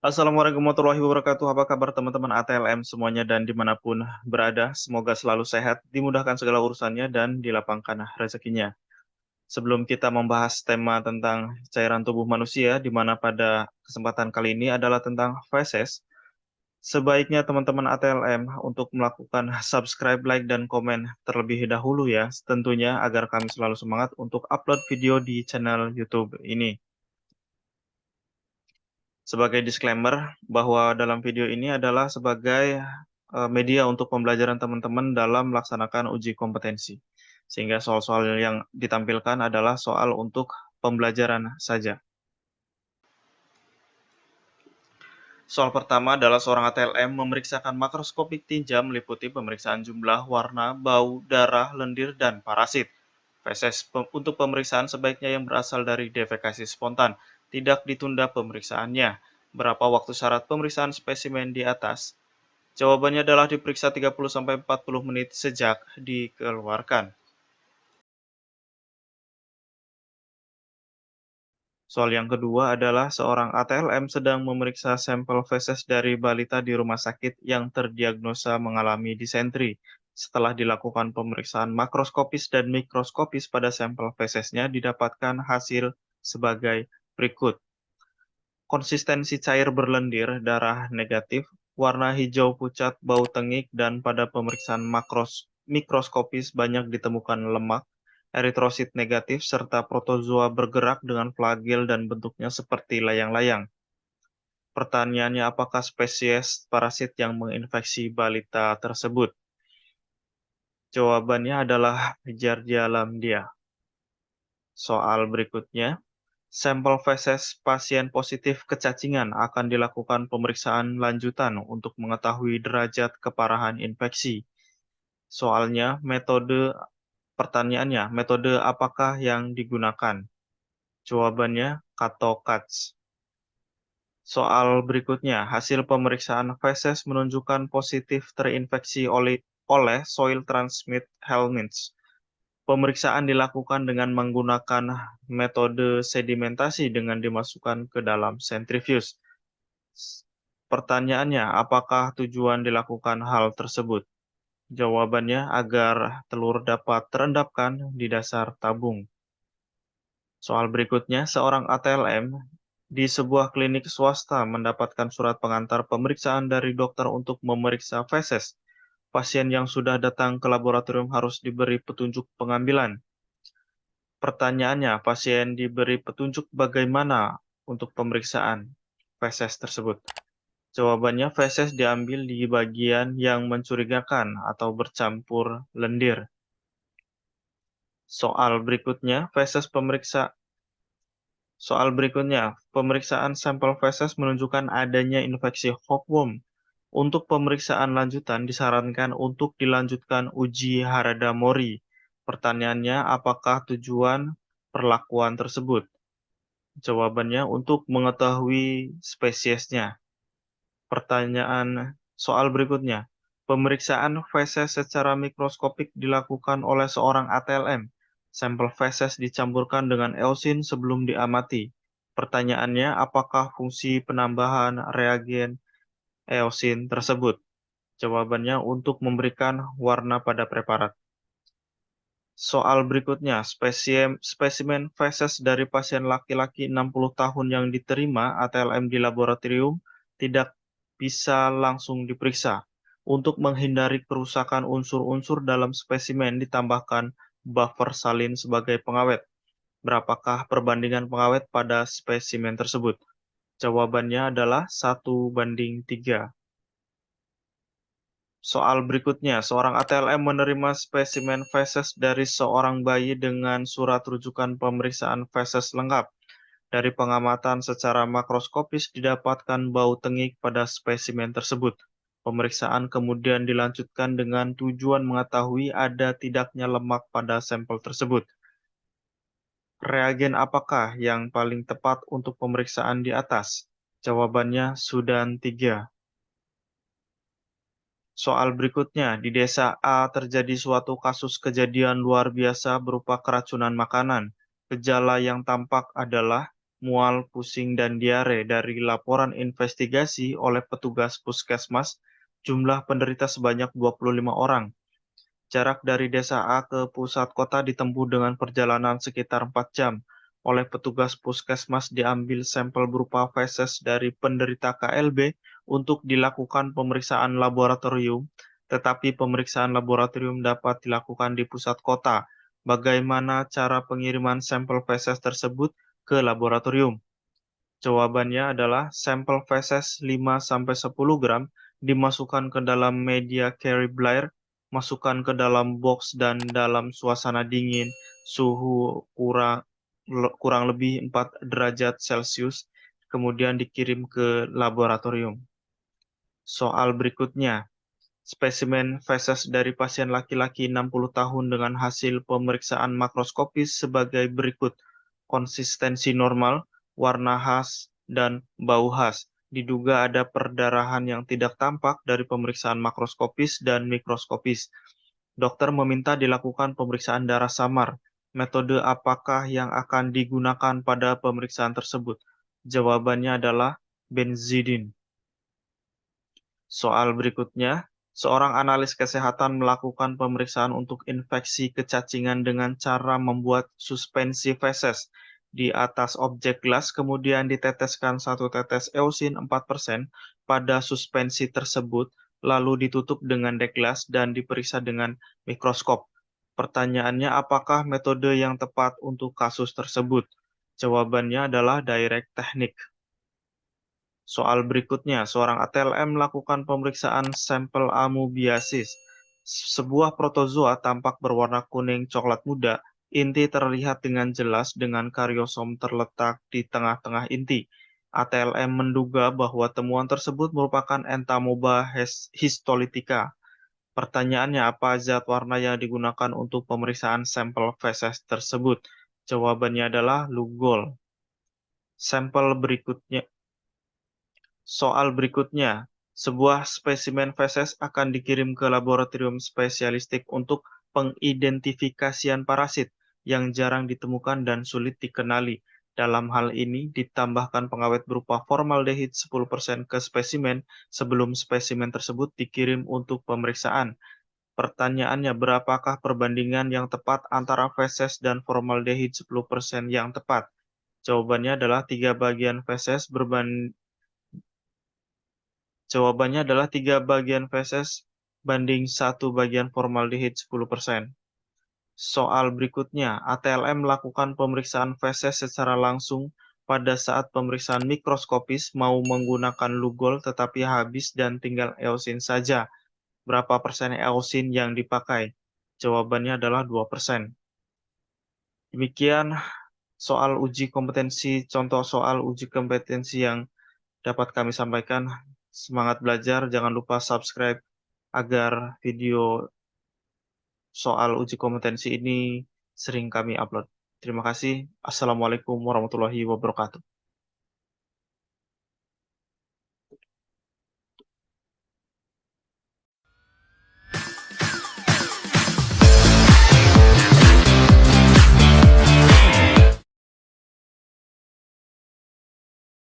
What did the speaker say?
Assalamualaikum warahmatullahi wabarakatuh. Apa kabar teman-teman ATLM semuanya dan dimanapun berada? Semoga selalu sehat, dimudahkan segala urusannya, dan dilapangkan rezekinya. Sebelum kita membahas tema tentang cairan tubuh manusia, di mana pada kesempatan kali ini adalah tentang feses, sebaiknya teman-teman ATLM untuk melakukan subscribe, like, dan komen terlebih dahulu ya, tentunya agar kami selalu semangat untuk upload video di channel YouTube ini. Sebagai disclaimer bahwa dalam video ini adalah sebagai media untuk pembelajaran teman-teman dalam melaksanakan uji kompetensi. Sehingga soal-soal yang ditampilkan adalah soal untuk pembelajaran saja. Soal pertama adalah seorang ATLM memeriksakan makroskopik tinja meliputi pemeriksaan jumlah, warna, bau, darah, lendir, dan parasit. Feses untuk pemeriksaan sebaiknya yang berasal dari defekasi spontan, tidak ditunda pemeriksaannya. Berapa waktu syarat pemeriksaan spesimen di atas? Jawabannya adalah diperiksa 30-40 menit sejak dikeluarkan. Soal yang kedua adalah seorang ATLM sedang memeriksa sampel feses dari balita di rumah sakit yang terdiagnosa mengalami disentri. Setelah dilakukan pemeriksaan makroskopis dan mikroskopis pada sampel fesesnya didapatkan hasil sebagai berikut. Konsistensi cair berlendir, darah negatif, warna hijau pucat, bau tengik, dan pada pemeriksaan mikroskopis banyak ditemukan lemak, eritrosit negatif, serta protozoa bergerak dengan flagel dan bentuknya seperti layang-layang. Pertanyaannya, apakah spesies parasit yang menginfeksi balita tersebut? Jawabannya adalah Giardia lambdia. Soal berikutnya, sampel feses pasien positif kecacingan akan dilakukan pemeriksaan lanjutan untuk mengetahui derajat keparahan infeksi. Pertanyaannya, metode apakah yang digunakan? Jawabannya, Kato-Katz. Soal berikutnya, hasil pemeriksaan feses menunjukkan positif terinfeksi oleh soil transmit helminths. Pemeriksaan dilakukan dengan menggunakan metode sedimentasi dengan dimasukkan ke dalam sentrifuge. Pertanyaannya, apakah tujuan dilakukan hal tersebut? Jawabannya agar telur dapat terendapkan di dasar tabung. Soal berikutnya, seorang ATLM di sebuah klinik swasta mendapatkan surat pengantar pemeriksaan dari dokter untuk memeriksa feses. Pasien yang sudah datang ke laboratorium harus diberi petunjuk pengambilan. Pertanyaannya, pasien diberi petunjuk bagaimana untuk pemeriksaan feses tersebut. Jawabannya, feses diambil di bagian yang mencurigakan atau bercampur lendir. Soal berikutnya, pemeriksaan sampel feses menunjukkan adanya infeksi hookworm. Untuk pemeriksaan lanjutan disarankan untuk dilanjutkan uji Harada-Mori. Pertanyaannya, apakah tujuan perlakuan tersebut? Jawabannya untuk mengetahui spesiesnya. Soal berikutnya. Pemeriksaan feses secara mikroskopik dilakukan oleh seorang ATLM. Sampel feses dicampurkan dengan eosin sebelum diamati. Pertanyaannya, apakah fungsi penambahan reagen eosin tersebut? Jawabannya untuk memberikan warna pada preparat. Soal berikutnya, spesimen feses dari pasien laki-laki 60 tahun yang diterima ATLM di laboratorium tidak bisa langsung diperiksa. Untuk menghindari kerusakan unsur-unsur dalam spesimen ditambahkan buffer salin sebagai pengawet. Berapakah perbandingan pengawet pada spesimen tersebut? Jawabannya adalah 1:3. Soal berikutnya, seorang ATLM menerima spesimen feses dari seorang bayi dengan surat rujukan pemeriksaan feses lengkap. Dari pengamatan secara makroskopis didapatkan bau tengik pada spesimen tersebut. Pemeriksaan kemudian dilanjutkan dengan tujuan mengetahui ada tidaknya lemak pada sampel tersebut. Reagen apakah yang paling tepat untuk pemeriksaan di atas? Jawabannya Sudan 3. Soal berikutnya, di desa A terjadi suatu kasus kejadian luar biasa berupa keracunan makanan. Gejala yang tampak adalah mual, pusing, dan diare. Dari laporan investigasi oleh petugas puskesmas, jumlah penderita sebanyak 25 orang. Jarak dari desa A ke pusat kota ditempuh dengan perjalanan sekitar 4 jam. Oleh petugas puskesmas diambil sampel berupa feses dari penderita KLB untuk dilakukan pemeriksaan laboratorium, tetapi pemeriksaan laboratorium dapat dilakukan di pusat kota. Bagaimana cara pengiriman sampel feses tersebut ke laboratorium? Jawabannya adalah sampel feses 5-10 gram dimasukkan ke dalam media carrier Blair, masukkan ke dalam box dan dalam suasana dingin, suhu kurang lebih 4 derajat Celcius, kemudian dikirim ke laboratorium. Soal berikutnya, spesimen feses dari pasien laki-laki 60 tahun dengan hasil pemeriksaan makroskopis sebagai berikut. Konsistensi normal, warna khas, dan bau khas. Diduga ada perdarahan yang tidak tampak dari pemeriksaan makroskopis dan mikroskopis. Dokter meminta dilakukan pemeriksaan darah samar. Metode apakah yang akan digunakan pada pemeriksaan tersebut? Jawabannya adalah benzidin. Soal berikutnya, seorang analis kesehatan melakukan pemeriksaan untuk infeksi kecacingan dengan cara membuat suspensi feses di atas objek gelas, kemudian diteteskan 1 tetes eusin 4% pada suspensi tersebut, lalu ditutup dengan deglas dan diperiksa dengan mikroskop. Pertanyaannya, apakah metode yang tepat untuk kasus tersebut? Jawabannya adalah direct technique. Soal berikutnya, seorang ATLM melakukan pemeriksaan sampel amoebiasis. Sebuah protozoa tampak berwarna kuning coklat muda. Inti terlihat dengan jelas dengan kariosom terletak di tengah-tengah inti. ATLM menduga bahwa temuan tersebut merupakan Entamoeba histolytica. Pertanyaannya, apa zat warna yang digunakan untuk pemeriksaan sampel feses tersebut? Jawabannya adalah Lugol. Sampel berikutnya Soal berikutnya, sebuah spesimen feses akan dikirim ke laboratorium spesialistik untuk pengidentifikasian parasit yang jarang ditemukan dan sulit dikenali. Dalam hal ini, ditambahkan pengawet berupa formaldehid 10% ke spesimen sebelum spesimen tersebut dikirim untuk pemeriksaan. Pertanyaannya, berapakah perbandingan yang tepat antara feses dan formaldehid 10% yang tepat? Jawabannya adalah 3 bagian feses Jawabannya adalah 3 bagian feses banding 1 bagian formaldehid 10%. Soal berikutnya, ATLM melakukan pemeriksaan feses secara langsung pada saat pemeriksaan mikroskopis mau menggunakan Lugol tetapi habis dan tinggal eosin saja. Berapa persen eosin yang dipakai? Jawabannya adalah 2%. Demikian soal uji kompetensi, contoh soal uji kompetensi yang dapat kami sampaikan. Semangat belajar, jangan lupa subscribe agar video soal uji kompetensi ini sering kami upload. Terima kasih. Assalamualaikum warahmatullahi wabarakatuh.